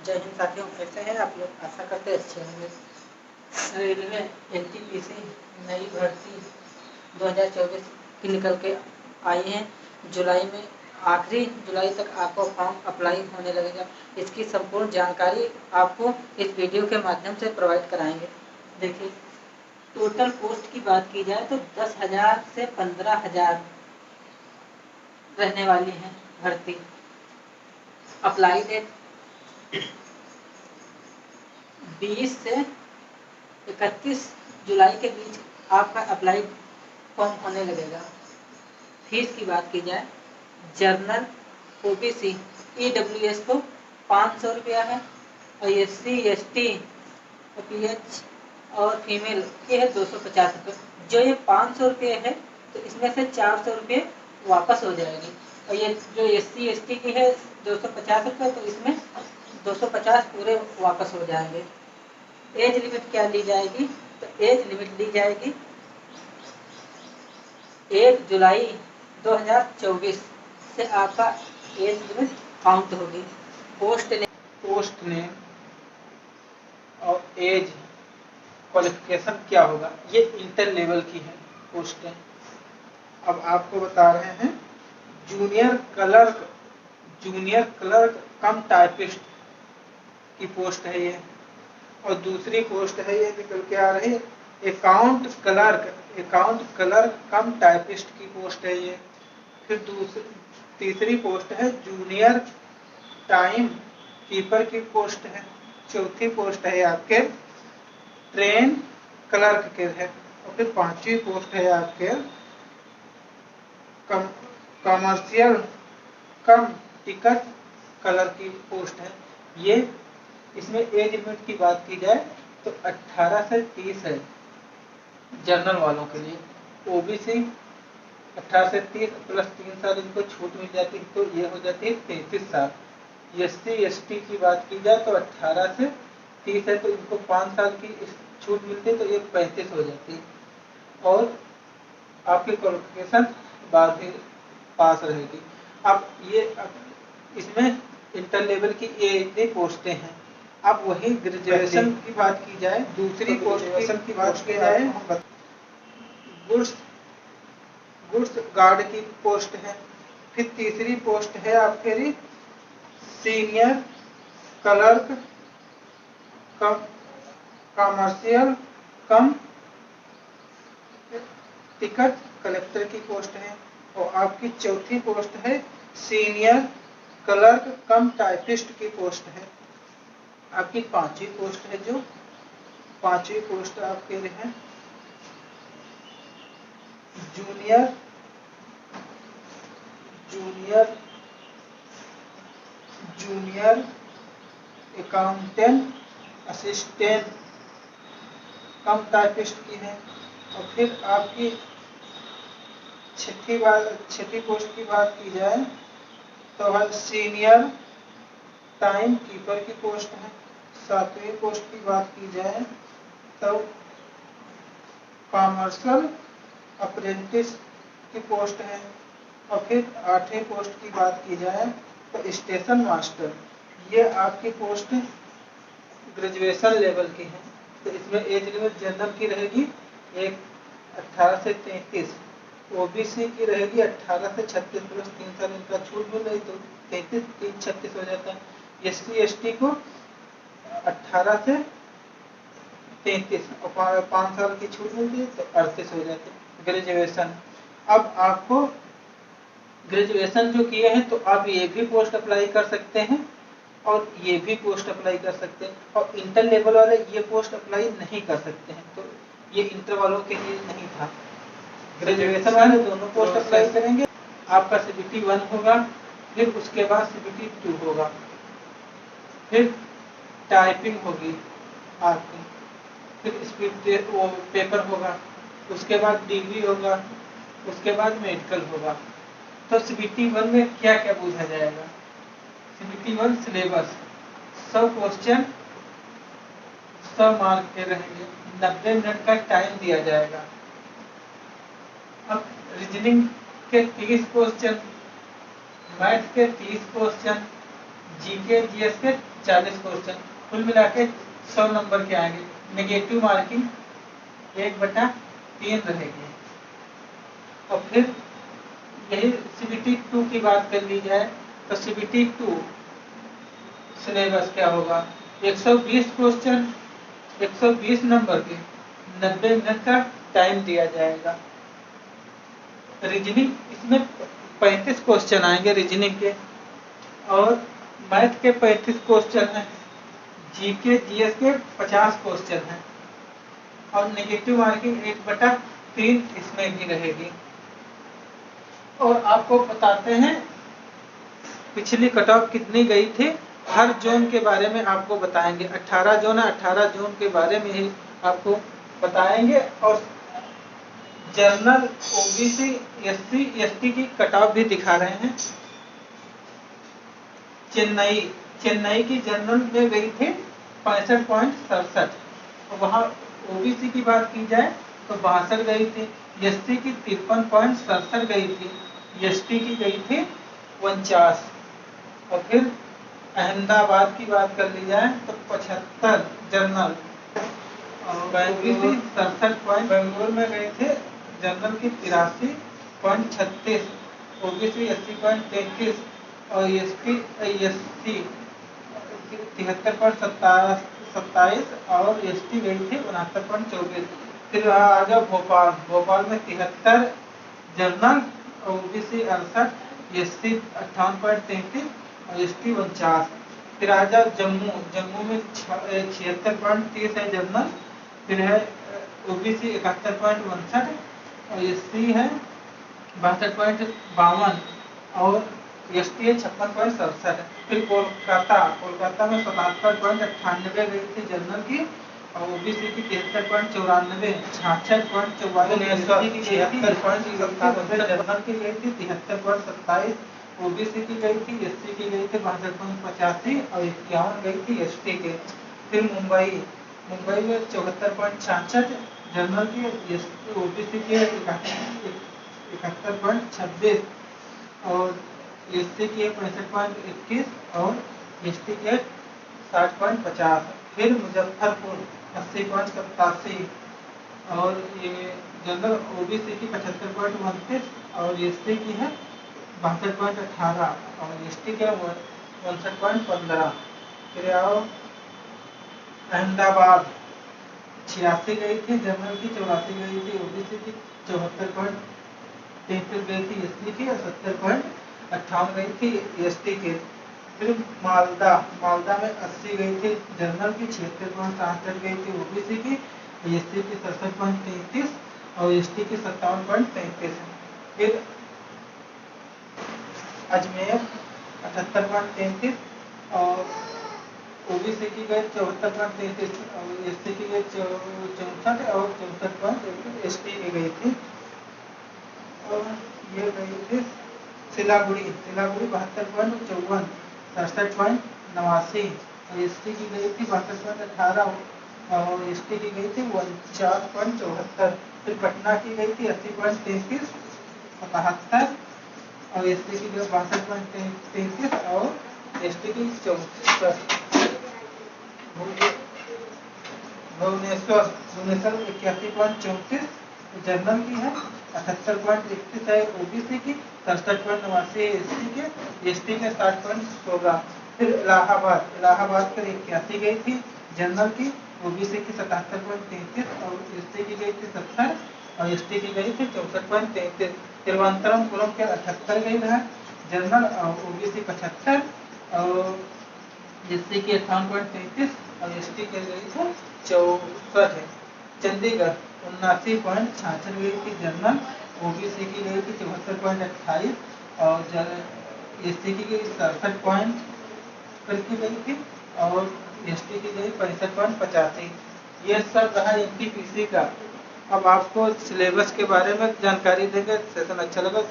जय हिंद साथियों, कैसे हैं आप लोग? आशा करते अच्छे होंगे। रेलवे एनटीपीसी नई भर्ती 2024 की निकल के आई है। जुलाई में, आखिरी जुलाई तक आपको फॉर्म अप्लाई होने लगेगा। इसकी संपूर्ण जानकारी आपको इस वीडियो के माध्यम से प्रोवाइड कराएंगे। देखिए, टोटल पोस्ट की बात की जाए तो 10,000 से 15,000 रहने वाली है भर्ती। अप्लाई डेट 20 से 31 जुलाई के बीच आपका अप्लाई फॉर्म होने लगेगा। फीस की बात की जाए, जर्नल, ओबीसी, ईडब्ल्यूएस को 500 रुपया है और एससी, एसटी, पीएच और फीमेल ये है 250 रुपये। जो ये 500 रुपये है तो इसमें से 400 रुपये वापस हो जाएगी, और ये जो एससी एसटी की है 250 रुपये, तो इसमें 250 पूरे वापस हो जाएंगे। एज लिमिट क्या ली जाएगी? तो एज लिमिट ली जाएगी 1 जुलाई 2024 से आपका एज लिमिट काउंट होगी। पोस्ट नेम और एज क्वालिफिकेशन क्या होगा, ये इंटर लेवल की है पोस्टें। अब आपको बता रहे हैं जूनियर क्लर्क कम टाइपिस्ट की पोस्ट है ये, और दूसरी पोस्ट है ये निकल के आ रही है अकाउंट क्लर्क कम टाइपिस्ट की पोस्ट है ये। फिर तीसरी पोस्ट है जूनियर टाइम कीपर की पोस्ट है। चौथी पोस्ट है आपके ट्रेन क्लर्क के है, और फिर पांचवी पोस्ट है आपके कमर्शियल कम टिकट कलर की पोस्ट है ये। इसमें एज लिमिट की बात की जाए तो 18 से 30 है जनरल वालों के लिए। ओबीसी 18 से 30 प्लस 3 साल इनको छूट मिल जाती है, तो ये हो जाती है 33 साल। एससी एसटी की बात की जाए तो 18 से 30 है, तो इनको 5 साल की छूट मिलती है, तो ये 35 हो जाती है। और आपकी क्वालिफिकेशन 12वीं पास रहेगी। अब ये इसमें इंटर लेवल की ये इतनी पोस्टें हैं। अब वही ग्रेजुएशन की बात की जाए, दूसरी पोस्ट की बात की जाए, गुड्स गार्ड की पोस्ट है। फिर तीसरी पोस्ट है आपके सीनियर क्लर्क कमर्शियल कम टिकट कलेक्टर की पोस्ट है। और आपकी चौथी पोस्ट है सीनियर क्लर्क कम टाइपिस्ट की पोस्ट है। आपकी पांचवी पोस्ट है, जो पांचवी पोस्ट आपके लिए है जूनियर अकाउंटेंट असिस्टेंट कम टाइपिस्ट की है। और फिर आपकी छठी पोस्ट की बात की जाए तो है सीनियर टाइम कीपर की पोस्ट है। सातवीं पोस्ट की बात की जाए तो कॉमर्शियल अप्रेंटिस की पोस्ट है। और फिर आठवीं पोस्ट की बात की जाए तो स्टेशन मास्टर, ये आपकी पोस्ट ग्रेजुएशन लेवल की है। तो इसमें एज लिमिट जनरल की रहेगी 18 से 33, ओबीसी की रहेगी 18 से 36 प्लस 3 साल इनका छूट मिल रही, तो 33 3 36 हो जाता है। एससी एसटी को 18 से 33 और 5 साल की छूट मिलती है, तो 38 हो जाती है। ग्रेजुएशन, अब आपको ग्रेजुएशन जो किए हैं तो आप ये भी पोस्ट अप्लाई कर सकते हैं और ये भी पोस्ट अप्लाई कर सकते हैं, और इंटर लेवल वाले ये पोस्ट अप्लाई नहीं कर सकते हैं। तो ये इंटर वालों के लिए नहीं था। ग्रेजुएशन वाले दोनों पोस्ट अप्लाई करेंगे। आपका सीबीटी 1 होगा, फिर उसके बाद सीबीटी 2 होगा, फिर टाइपिंग होगी आपकी, फिर स्पीड वो पेपर होगा, उसके बाद डिग्री होगा, उसके बाद मेडिकल होगा। तो सीबीटी 1 में क्या क्या पूछा जाएगा? सीबीटी 1 सिलेबस 100 क्वेश्चन 100 मार्क के रहेंगे, 90 मिनट का टाइम दिया जाएगा। अब रीजनिंग के 30 क्वेश्चन, मैथ के 30 क्वेश्चन, जीके जीएस के 40 क्वेश्चन, कुल मिला के 100 नंबर के आएंगे। नेगेटिव मार्किंग 1/3 रहेगी। और फिर यही CBT 2 की बात कर ली जाए तो CBT 2 सिलेबस क्या होगा, 120 क्वेश्चन 120 नंबर के 90 मिनट का टाइम दिया जाएगा। रीजनिंग इसमें 35 क्वेश्चन आएंगे रीजनिंग के, और मैथ के 35 क्वेश्चन हैं, जीके जीएस के 50 क्वेश्चन हैं, और नेगेटिव मार्किंग 1/3 इसमें भी रहेगी। और आपको बताते हैं पिछली कट ऑफ कितनी गई थी, हर जोन के बारे में आपको बताएंगे। 18 जोन है, 18 जोन के बारे में ही आपको बताएंगे। और जनरल ओबीसी एससी एसटी की कट ऑफ भी दिखा रहे हैं। चेन्नई की जनरल में गई थी 65.67, वहाँ ओबीसी की बात की जाए तो 62 गई थी, एससी की 53.67 गई थी, एसटी की गई थी 49। और फिर अहमदाबाद की बात कर ली जाए तो 75 जनरल, और ओबीसी 67 पॉइंट। बेंगलोर में गए थे जनरल की 83.36, ओबीसी 80.33, और एससी 73.27, और एसटी गई थी 69.24। फिर आ गया भोपाल में 73 जनरल, ओबीसी 68, एससी 58.33 और एसटी 49। फिर आ जाओ जम्मू में 76.30 है जनरल, फिर है ओबीसी 71.62 और एससी है 62.52 और एसटी है 56.67। फिर कोलकाता में 77.98 गई थी जनरल की, और ओबीसी की 73.94, 66.44 की 76.57 जनरल की गई थी, 73.27 ओबीसी की गई थी, एससी की गई थी 62.85 और 51 गई थी एसटी के। फिर मुंबई में 74.66 जनरल की, ओबीसी के 71.26 और एससी की 65.21 और एसटी के 60.50। फिर मुजफ्फरपुर 80.87 और ये जनरल ओबीसी की 75.29 और एससी की है 62.18 और एसटी के 59.15। फिर आओ अहमदाबाद 86 गई थी जनरल की, 84 गई थी ओबीसी की, 74.33 गई थी एससी की और 70.58 गई थी एसटी के। फिर मालदा में 80 गई थी जनरल की, 76.67 गई थी ओबीसी की, एससी की 67.33 और एसटी की 57.33। फिर अजमेर 78.33 और ओबीसी की गई 74.33 और एससी की गई 64 और 64 एसटी की गई थी। और ये गई थी सिलागुड़ी 72.54, 67.89 और एसटी की गई थी 62.18 और एसटी की गई थी 49.74। फिर पटना की गई थी 80.33, 77 और एसटी की गई 62.33 और एसटी की 64। भुवनेश्वर 81.34 जनरल की है, 78.31 है ओबीसी की, 67.89 एससी के, एसटी के 60.16। फिर इलाहाबाद कर 81 गई थी जनरल की, ओबीसी की 77.33 और एससी की गई थी 70 और एसटी की गई थी 64.33। तिरुवनंतपुरम के 78 गई है जनरल और ओबीसी 75 और एससी की 58.33 और एसटी के गई थी 64 है। चंडीगढ़ 79.66 गई थी जनरल, ओबीसी की गई थी 74.28 और एससी की गई 67 की गई थी और एसटी की गई 65.85। ये सब रहा एनटीपीसी का। अब आपको सिलेबस के बारे में जानकारी देंगे। सेशन अच्छा लगा